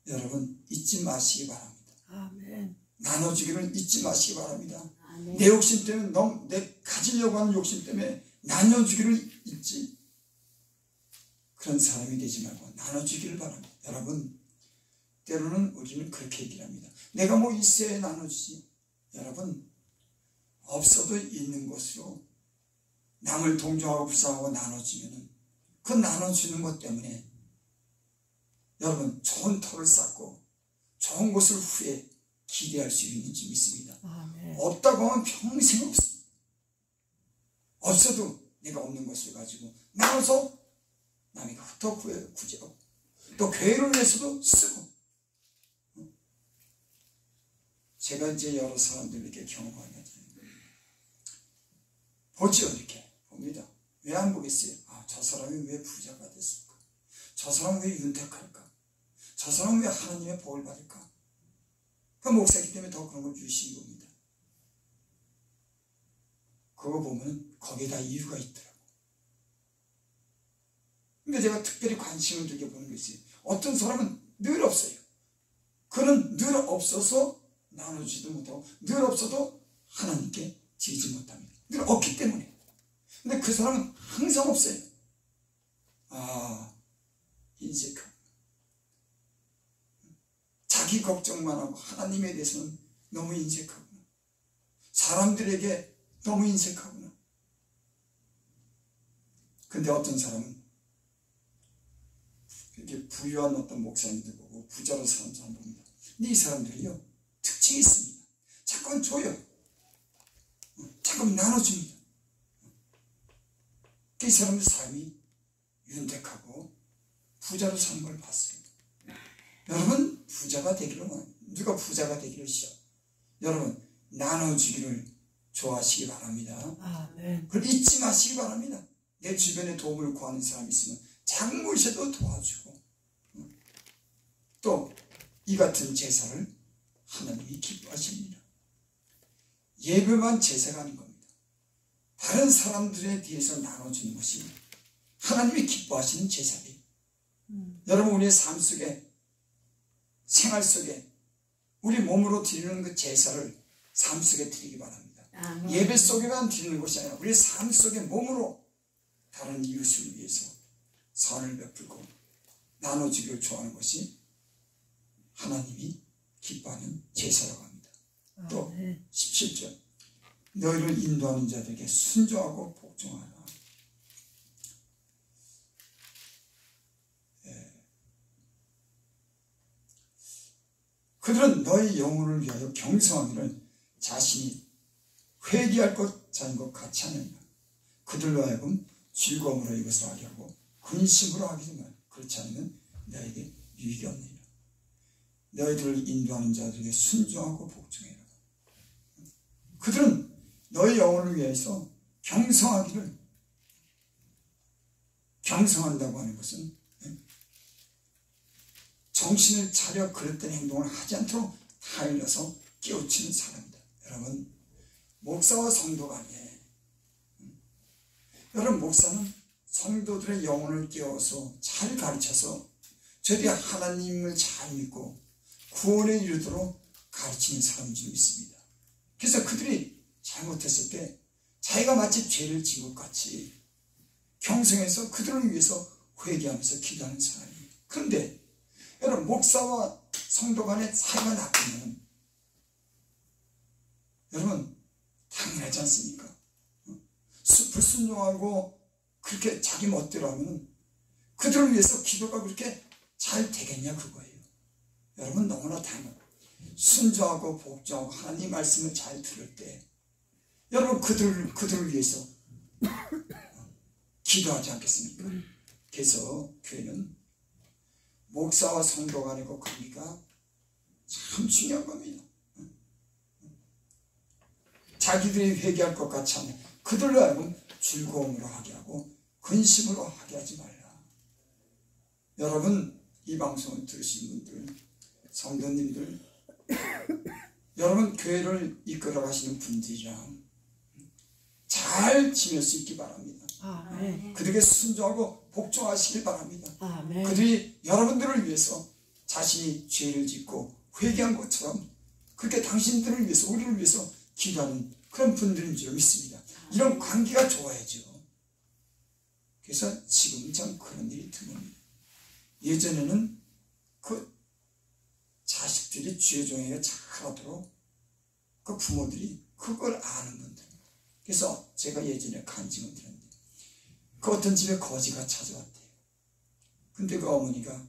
여러분, 잊지 마시기 바랍니다. 아멘. 나눠주기를 잊지 마시기 바랍니다. 아멘. 내 욕심 때문에, 내 가지려고 하는 욕심 때문에 나눠주기를 잊지, 그런 사람이 되지 말고 나눠주기를 바랍니다. 여러분, 때로는 우리는 그렇게 얘기를 합니다. 내가 뭐 있어야 나눠주지. 여러분, 없어도 있는 것으로 남을 동정하고 불쌍하고 나눠주면은 그 나눠주는 것 때문에 여러분 좋은 터를 쌓고 좋은 것을 후에 기대할 수 있는지 믿습니다. 아멘. 없다고 하면 평생 없습니다. 없어도 내가 없는 것을 가지고 나눠서 남에게 더 구제하고 또 교회를 위해서도 쓰고. 제가 이제 여러 사람들에게 경험하거든요. 보죠, 이렇게 봅니다. 왜 안 보겠어요? 아, 저 사람이 왜 부자가 됐을까? 저 사람은 왜 윤택할까? 저 사람은 왜 하나님의 복을 받을까? 그 목사이기 때문에 더 그런 걸 주신 겁니다. 그거 보면 거기에 다 이유가 있더라고. 근데 제가 특별히 관심을 두게 보는 게 있어요. 어떤 사람은 늘 없어요. 그는 늘 없어서 나눠주지도 못하고 늘 없어도 하나님께 드리지 못합니다. 늘 없기 때문에. 근데 그 사람은 항상 없어요. 아, 인색하고 자기 걱정만 하고 하나님에 대해서는 너무 인색하구나. 사람들에게 너무 인색하구나. 근데 어떤 사람은 이렇게 부유한 어떤 목사님들 보고 부자로 사는 사람 봅니다. 근데 이 사람들이요, 특징이 있습니다. 자꾸만 줘요. 자꾸만 나눠줍니다. 이 사람들 삶이 윤택하고 부자로 사는 걸 봤어요. 여러분, 부자가 되기를 원합니다. 누가 부자가 되기를 싫어? 여러분, 나눠주기를 좋아하시기 바랍니다. 아멘. 그걸 잊지 마시기 바랍니다. 내 주변에 도움을 구하는 사람이 있으면 작은 것이라도 도와주고, 또 이 같은 제사를 하나님이 기뻐하십니다. 예배만 제사가 아닌 겁니다. 다른 사람들에 대해서 나눠주는 것이 하나님이 기뻐하시는 제사예요. 여러분, 우리의 삶 속에, 생활 속에 우리 몸으로 드리는 그 제사를 삶 속에 드리기 바랍니다. 예배 속에만 드리는 것이 아니라 우리의 삶 속에 몸으로 다른 이웃을 위해서 선을 베풀고 나눠주기를 좋아하는 것이 하나님이 기뻐하는 제사라고 합니다. 또 17절, 너희를 인도하는 자들에게 순종하고 복종하라. 그들은 너희 영혼을 위하여 경성하기를 자신이 회개할 것 자는 것 같이 하느니라. 그들로 하여금 즐거움으로 이것을 하게 하고 근심으로 하기지만 그렇지 않으면 너에게 유익이 없느니라. 너희들을 인도하는 자들에게 순종하고 복종해라. 그들은 너희 영혼을 위해서 경성하기를, 경성한다고 하는 것은 정신을 차려 그릇된 행동을 하지 않도록 타일러서 깨우치는 사람이다. 여러분, 목사와 성도 간에, 여러분, 목사는 성도들의 영혼을 깨워서 잘 가르쳐서 저들이 하나님을 잘 믿고 구원에 이르도록 가르치는 사람인 줄 믿습니다. 그래서 그들이 잘못했을 때 자기가 마치 죄를 지은 것 같이 경성해서 그들을 위해서 회개하면서 기도하는 사람이에요. 그런데 여러분, 목사와 성도 간의 사이가 나쁘면 여러분 당연하지 않습니까? 불순종하고 그렇게 자기 멋대로 하면 그들을 위해서 기도가 그렇게 잘 되겠냐 그거예요. 여러분, 너무나 당연. 순종하고 복종하고 하나님 말씀을 잘 들을 때 여러분 그들을 위해서 기도하지 않겠습니까? 그래서 교회는 목사와 성도 간의 그 관계가 참 중요한 겁니다. 자기들이 회개할 것 같이 하면 그들로 하여금 즐거움으로 하게 하고 근심으로 하게 하지 말라. 여러분, 이 방송을 들으신 분들, 성도님들, 여러분 교회를 이끌어 가시는 분들이랑 잘 지낼 수 있기 바랍니다. 아멘. 그들에게 순종하고 복종하시길 바랍니다. 아멘. 그들이 여러분들을 위해서 자신이 죄를 짓고 회개한 것처럼 그렇게 당신들을 위해서, 우리를 위해서 기도하는 그런 분들인 줄 믿습니다. 이런 관계가 좋아야죠. 그래서 지금은 참 그런 일이 드뭅니다. 예전에는 그 자식들이 죄종에게 잘하도록 그 부모들이 그걸 아는 분들. 그래서 제가 예전에 간증을 드렸는데 그 어떤 집에 거지가 찾아왔대요. 근데 그 어머니가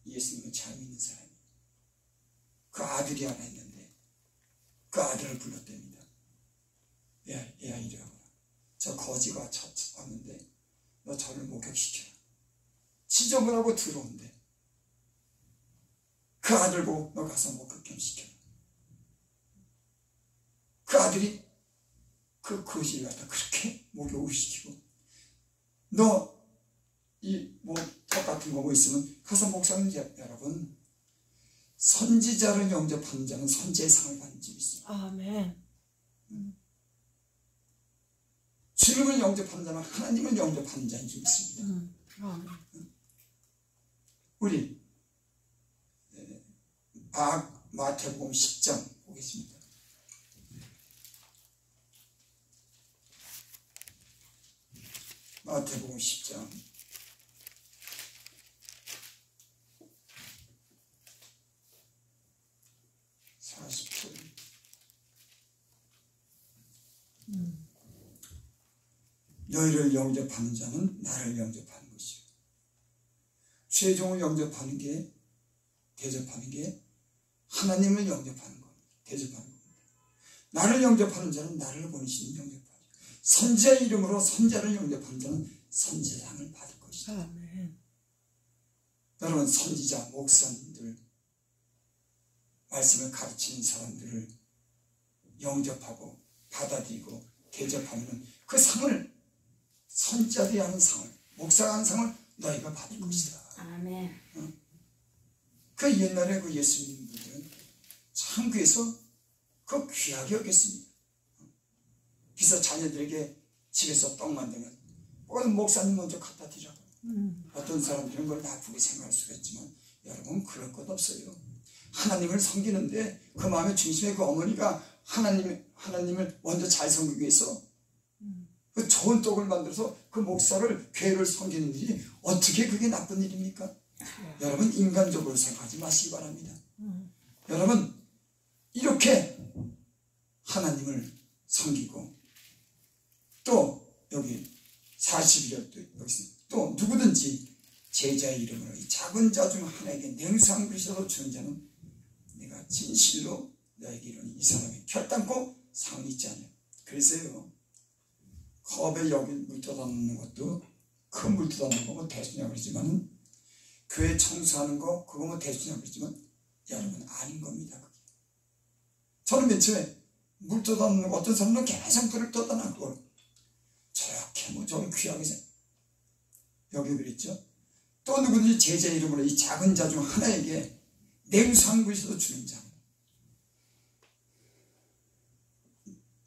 예수님을 잘 믿는 사람이에요. 그 아들이 하나 있는데 그 아들을 불렀답니다. 얘야 이리 와보라. 저 거지가 찾아왔는데 너 저를 목욕시켜라. 지적을 하고 들어온대. 그 아들 보고 너 가서 목욕 좀 시켜라. 그 아들이 그 거지를 갖다 그렇게 목욕을 시키고, 너 이 뭐 턱 같은 거 뭐 있으면 가서 목사님, 여러분, 선지자를 영접하는 자는 선지의 상을 받는 줄 있습니다. 아멘. 주님을 영접하는 자는 하나님을 영접하는 자인 줄 믿습니다. 아멘. 우리 마태복음 10장 보겠습니다. 마태복음 10장 1 너희를 영접하는 자는 나를 영접하는 것이요. 최종을 영접하는 게, 대접하는 게 하나님을 영접하는 겁니다. 대접하는 겁니다. 나를 영접하는 자는 나를 보내시는 영접하죠. 선지자의 이름으로 선지자를 영접하는 자는 선지자상을 받을 것이다. 아멘. 여러분, 선지자, 목사님들, 말씀을 가르치는 사람들을 영접하고 받아들이고 대접하면 그 상을, 선지자들이 하는 상을, 목사가 하는 상을 너희가 받을 것이다. 아멘. 그 옛날에 그 예수님들은 참 그래서 그 귀하게 여겼습니다. 그래서 자녀들에게 집에서 떡 만들면 목사님 먼저 갖다 드리라고. 어떤 사람들은 그걸 나쁘게 생각할 수가 있지만 여러분, 그럴 것 없어요. 하나님을 섬기는데 그 마음의 중심에 그 어머니가 하나님을 먼저 잘 섬기기 위해서 그 좋은 떡을 만들어서 그 목사를, 교회를 섬기는 일이 어떻게 그게 나쁜 일입니까? 여러분, 인간적으로 생각하지 마시기 바랍니다. 여러분, 이렇게 하나님을 섬기고 또 여기 41절도 여기 또 누구든지 제자의 이름으로 이 작은 자 중 하나에게 냉수 한 그릇이라도 주는 자는 내가 진실로 너에게 이르노니 이 사람이 결단코 상을 잊지 않아요. 그래서요, 컵에 여기 물 떠다 놓는 것도 큰 물 떠다 놓는 거 뭐 대수냐고 그러지만, 교회 청소하는 거 그거 뭐 대수냐고 그러지만 여러분, 아닌 겁니다. 그게. 저는 맨 처음에 물 떠다 놓는 거, 어떤 사람은 계속 그를 떠다 놔. 저렇게 뭐 저기 귀하게 생각. 여기 그랬죠. 또 누구든지 제자 이름으로 이 작은 자 중 하나에게 냉수 한 그릇이라도 주는 자,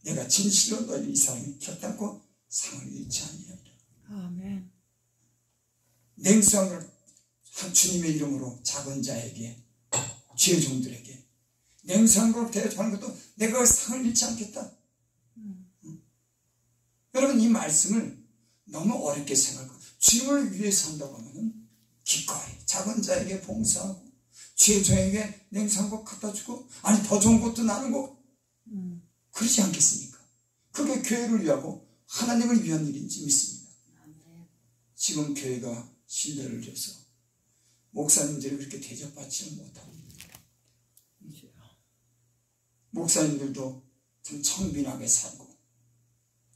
내가 진실로 너희 이 사람이 결단코 상을 잃지 아니하리라. 아멘. 냉수 한 그릇, 주님의 이름으로 작은 자에게, 죄 종들에게 냉수 한 그릇 대접하는 것도 내가 상을 잃지 않겠다. 여러분, 이 말씀을 너무 어렵게 생각하고, 주님을 위해서 한다고 하면 기꺼이 작은 자에게 봉사하고 죄 종에게 냉수 한 것 갖다 주고, 아니 더 좋은 것도 나누고, 그러지 않겠습니까? 그게 교회를 위하고 하나님을 위한 일인지 믿습니다. 지금 교회가 신뢰를 줘서 목사님들이 그렇게 대접받지를 못하고, 목사님들도 참 청빈하게 살고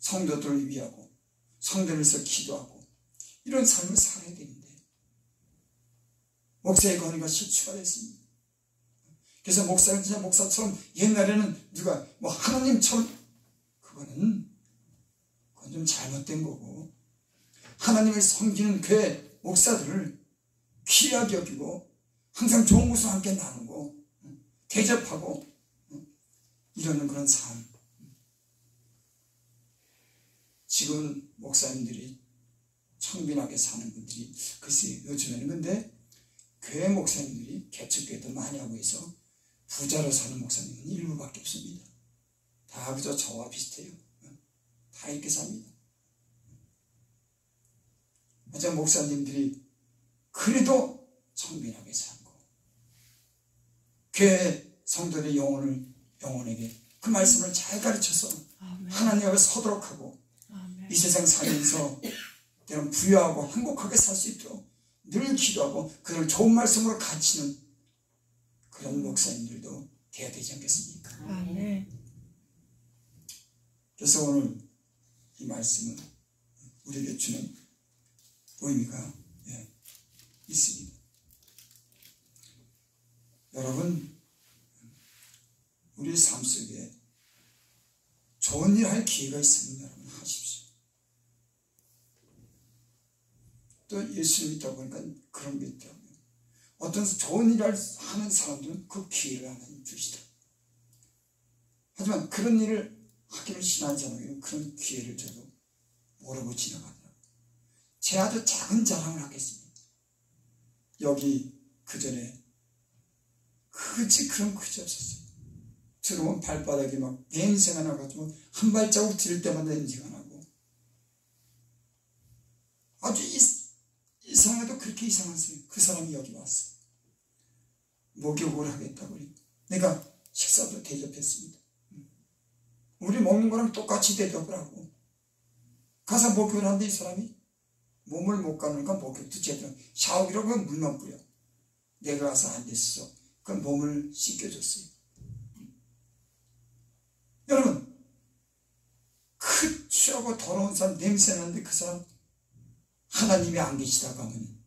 성도들을 위하고 성도를 위해서 기도하고 이런 삶을 살아야 되는데 목사의 권위가 실추가 됐습니다. 그래서 목사는 진짜 목사처럼, 옛날에는 누가 뭐 하나님처럼, 그건 좀 잘못된 거고, 하나님을 섬기는 교회 목사들을 귀하게 여기고 항상 좋은 것을 함께 나누고 대접하고 이러는 그런 삶. 지금 목사님들이 청빈하게 사는 분들이 글쎄 요즘에는, 근데 교회 목사님들이 개척교회도 많이 하고 있어 부자로 사는 목사님은 일부밖에 없습니다. 다 그저 저와 비슷해요. 다 이렇게 삽니다. 하지만 목사님들이 그래도 청빈하게 살고 교회 성도의 영혼에게 그 말씀을 잘 가르쳐서 하나님 앞에 서도록 하고, 이 세상 살면서 때론 부유하고 행복하게 살 수 있도록 늘 기도하고 그들 좋은 말씀으로 가르치는 그런 목사님들도 돼야 되지 않겠습니까? 아멘. 그래서 오늘 이 말씀은 우리에게 주는 의미가 있습니다. 여러분, 우리 삶 속에 좋은 일 할 기회가 있으면 여러분 하십시오. 또 예수님 있다 보니까 그런 게 있더라고요. 어떤 좋은 일을 하는 사람들은 그 기회를 하나님 주시다. 하지만 그런 일을 하기를 싫어하는 사람에게는 그런 기회를 줘도 모르고 지나가더라고요. 제 아주 작은 자랑을 하겠습니다. 여기 그 전에 그런 그지 없었어요. 들어오면 발바닥에 막 냄새가 나가지고 한 발자국 들 때마다 냄새가 나고, 아주 이상해도 그렇게 이상했어요. 그 사람이 여기 왔어요. 목욕을 하겠다고 그래. 내가 식사도 대접했습니다. 우리 먹는 거랑 똑같이 대접을 하고, 가서 목욕을 하는데 이 사람이 몸을 못 가누니까 목욕도 제대로 샤워기로 그 물만 뿌려. 내가 가서 앉았어. 그 몸을 씻겨줬어요. 여러분, 그 취하고 더러운 사람 냄새 나는데 그 사람 하나님이 안 계시다고 하면,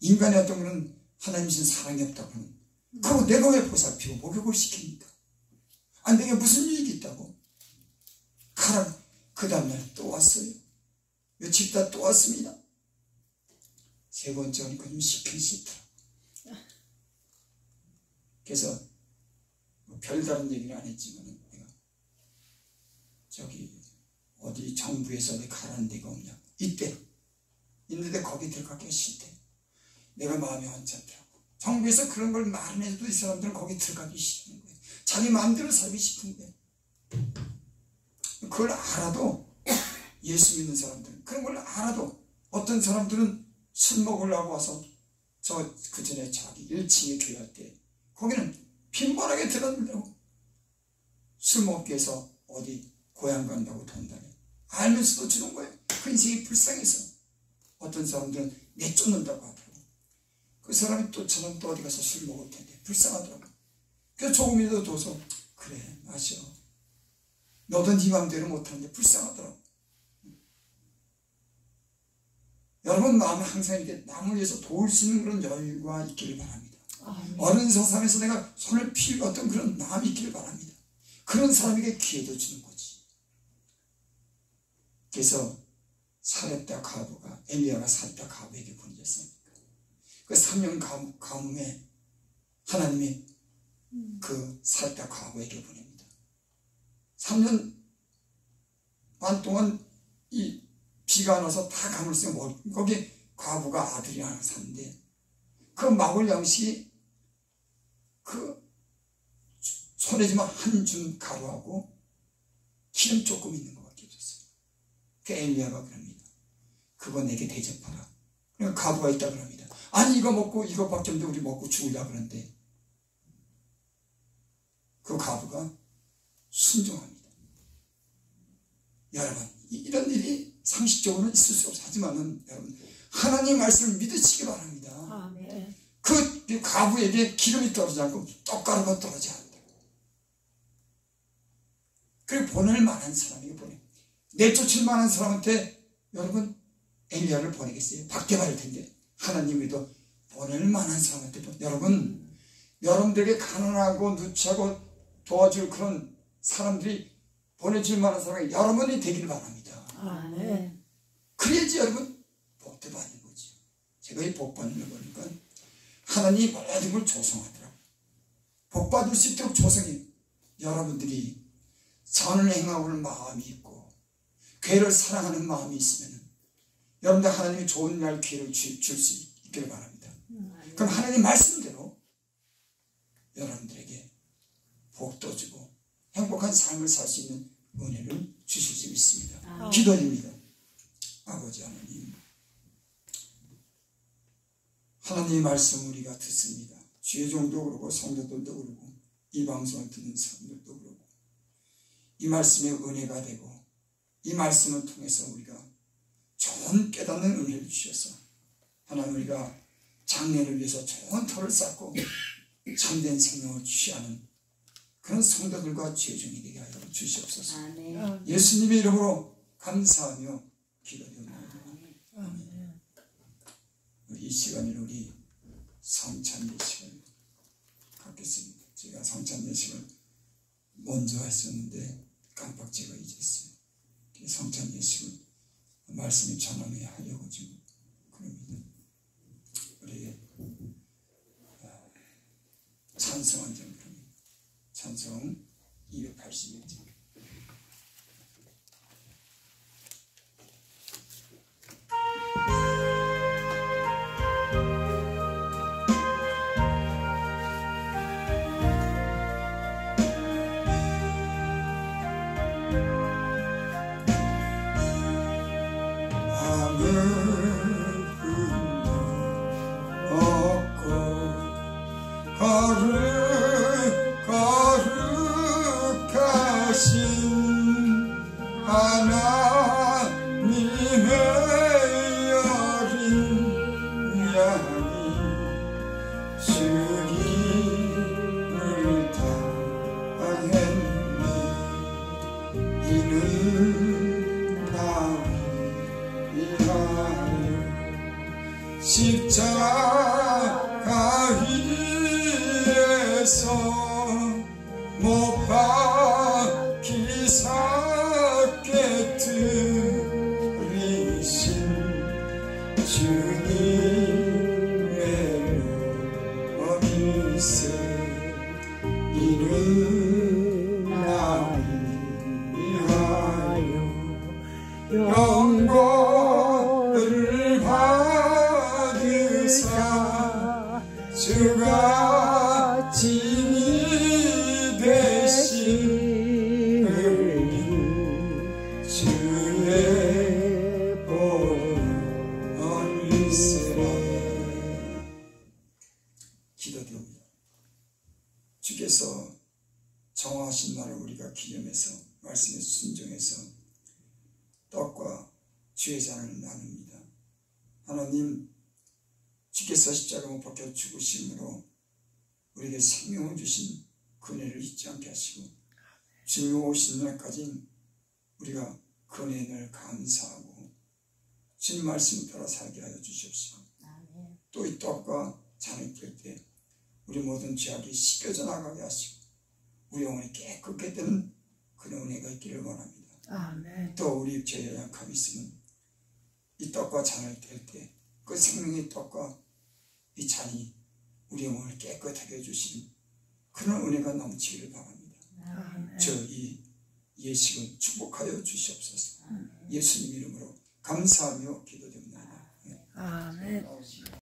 인간의 어떤 그런 하나님이신 사랑이 없다고 하면, 그거 내가 왜 보살피고 목욕을 시킵니까? 아니, 내게 무슨 일이 있다고? 가라. 그 다음날 또 왔어요. 며칠 있다 또 왔습니다. 세 번째 오니까 좀 시키기 싫더라고. 그래서 뭐 별다른 얘기는 안 했지만 내가 저기 어디 정부에서 어디 가라는 데가 없냐. 이때 있는데 거기 들어가기가 싫대. 내가 마음이 언짢더라고. 정부에서 그런 걸 말해도 이 사람들은 거기 들어가기 싫은 거예요. 자기 마음대로 살기 싶은 거예요. 그걸 알아도, 예수 믿는 사람들은 그런 걸 알아도, 어떤 사람들은 술 먹으려고 와서 그 전에 자기 1층에 교회할 때 거기는 빈번하게 들었는다고. 술 먹기 위해서 어디 고향 간다고 돈 달래. 알면서도 주는 거예요. 그 인생이 불쌍해서. 어떤 사람들은 내쫓는다고 하더라고. 그 사람이 또 저는 또 어디 가서 술 먹을 텐데 불쌍하더라고. 그래서 조금이라도 둬서 그래 마셔. 너도 네 맘대로 못하는데 불쌍하더라고. 여러분 마음에 항상 이렇게 남을 위해서 도울 수 있는 그런 여유가 있기를 바랍니다. 어른 서상에서 내가 손을 필 어떤 그런 마음이 있기를 바랍니다. 그런 사람에게 기회도 주는 거지. 그래서 사렙다 가부가, 엘리야가 사렙다 가부에게 보내졌습니다. 그 3년 가뭄에 하나님이 그 사렙다 가부에게 보냅니다. 3년 반 동안 이 비가 안 와서 다 가물 쓰고, 거기 과부가 아들이 하나 샀는데, 그 먹을 양식이 그 손에 쥐면 한 줌 가루하고 기름 조금 있는 것밖에 없었어요. 그 엘리야가 그럽니다. 그거 내게 대접하라. 그러니까 과부가 있다 그럽니다. 아니 이거 먹고 이거밖에 없는데 우리 먹고 죽으려 그러는데, 그 과부가 순종합니다. 여러분, 이런 일이 상식적으로는 있을 수 없어. 하지만은 여러분, 하나님의 말씀을 믿으시기 바랍니다. 아멘. 그 과부에게 기름이 떨어지지 않고 떡가루가 떨어지지 않는다. 그리고 보낼 만한 사람에게 보내. 내쫓을 만한 사람한테 여러분 엘리야를 보내겠어요? 박대발일 텐데. 하나님이도 보낼 만한 사람한테 여러분, 여러분들에게 가난하고 누추하고 도와줄 그런 사람들이 보내줄 만한 사람이 여러분이 되길 바랍니다. 아멘. 그래야지 여러분 복도 받는 거지. 제가 이 복 받는 걸 보니까 하나님이 모든 걸 조성하더라고요. 복 받을 수 있도록 조성해요. 여러분들이 선을 행하고는 마음이 있고 교회를 사랑하는 마음이 있으면 여러분들 하나님이 좋은 날 기회를 줄 수 있기를 바랍니다. 그럼 하나님 말씀대로 여러분들에게 복도 주고 행복한 삶을 살 수 있는 은혜를 주실 수 있습니다. 기도입니다. 아버지 하나님, 하나님의 말씀 우리가 듣습니다. 주의 종도 그러고 성도들도 그러고 이 방송을 듣는 사람들도 그러고 이 말씀의 은혜가 되고 이 말씀을 통해서 우리가 좋은 깨닫는 은혜를 주셔서 하나님 우리가 장래를 위해서 좋은 터를 쌓고 참된 생명을 취하는 그런 성도들과 죄종이 되게 하여 주시옵소서. 아멘. 예수님의 이름으로 감사하며 기도드립니다. 아멘. 이 시간에 우리 성찬 예식을 갖겠습니다. 제가 성찬 예식을 먼저 했었는데 깜빡 제가 잊었어요. 성찬 예식을 말씀이 전함해야 하려고 지금 그럽니다. 우리 찬송 한 장 그럽니다. 찬송 281장. 없고 걸음 어린 양이 죽임을 당했네. 이는 나를 위하여 십자가 위에서 못 박히 삭게 들이신 주님의 어미세. 이는 나를 위하여 영광을 받으사 주가 진이 되시니 주의 보혈이세라. 기도드립니다. 주께서 정하신 날을 우리가 기념해서 말씀에 순종해서 떡과 주의 잔을 나눕니다. 하나님, 주께서 십자가 못 박혀 죽으심으로 우리에게 생명을 주신 그 은혜를 잊지 않게 하시고 주님 오신 날까지 우리가 그 은혜에 늘 감사하고 주님 말씀을 따라 살게 하여 주시옵시고, 또 이 떡과 잔을 들 때 우리 모든 죄악이 씻겨져 나가게 하시고 우리 영혼이 깨끗게 되는 그런 은혜가 있기를 원합니다. 아멘. 또 우리 죄에 약함이 있으면 이 떡과 잔을 뗄 때 그 생명의 떡과 이 잔이 우리 영혼을 깨끗하게 해주시는 그런 은혜가 넘치기를 바랍니다. 저 이 예식을 축복하여 주시옵소서. 예수님 이름으로 감사하며 기도드립니다. 아멘.